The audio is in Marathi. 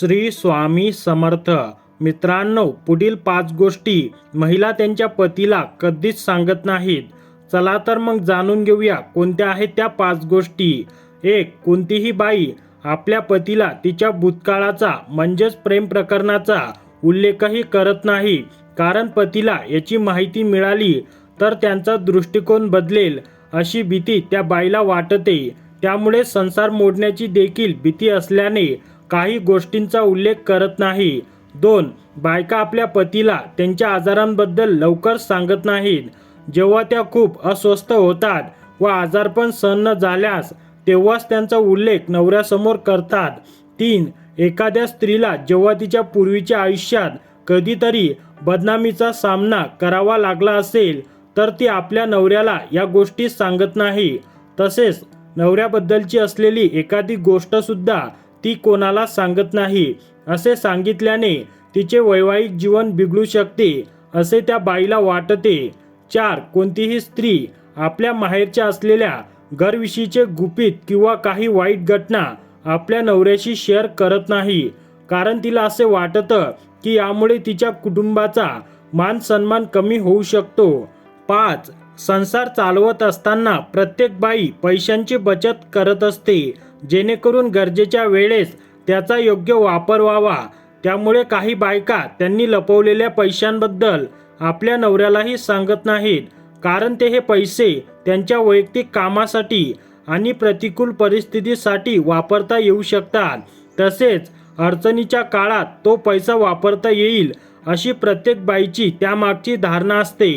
श्री स्वामी समर्थ. मित्रांनो, पुढील 5 गोष्टी महिला त्यांच्या पतीला कधीच सांगत नाहीत. चला तर मग जाणून घेऊया कोणत्या आहेत त्या 5 गोष्टी. 1. कोणतीही बाई आपल्या पतीला तिच्या भूतकाळाचा म्हणजेच प्रेम प्रकरणाचा उल्लेखही करत नाही, कारण पतीला याची माहिती मिळाली तर त्यांचा दृष्टिकोन बदलेल अशी भीती त्या बाईला वाटते. त्यामुळे संसार मोडण्याची देखील भीती असल्याने काही गोष्टींचा उल्लेख करत नाही. 2. बायका आपल्या पतीला त्यांच्या आजारांबद्दल लवकर सांगत नाहीत. जेव्हा त्या खूप अस्वस्थ होतात व आजारपण सहन न झाल्यास तेव्हाच त्यांचा उल्लेख नवऱ्यासमोर करतात. 3. एखाद्या स्त्रीला जेव्हा तिच्या पूर्वीच्या आयुष्यात कधीतरी बदनामीचा सामना करावा लागला असेल तर ती आपल्या नवऱ्याला या गोष्टी सांगत नाही. तसेच नवऱ्याबद्दलची असलेली एखादी गोष्ट सुद्धा ती कोणाला सांगत नाही. असे सांगितल्याने तिचे वैवाहिक जीवन बिघडू शकते असे त्या बाईला वाटते. 4. कोणतीही स्त्री आपल्या माहेरच्या असलेल्या घरविषयीचे गुपित किंवा काही वाईट घटना आपल्या नवऱ्याशी शेअर करत नाही, कारण तिला असे वाटतं की यामुळे तिच्या कुटुंबाचा मान सन्मान कमी होऊ शकतो. 5. संसार चालवत असताना प्रत्येक बाई पैशांची बचत करत असते, जेणेकरून गरजेच्या वेळेस त्याचा योग्य वापर व्हावा. त्यामुळे काही बायका त्यांनी लपवलेल्या पैशांबद्दल आपल्या नवऱ्यालाही सांगत नाहीत, कारण ते हे पैसे त्यांच्या वैयक्तिक कामासाठी आणि प्रतिकूल परिस्थितीसाठी वापरता येऊ शकतात. तसेच अडचणीच्या काळात तो पैसा वापरता येईल अशी प्रत्येक बाईची त्यामागची धारणा असते.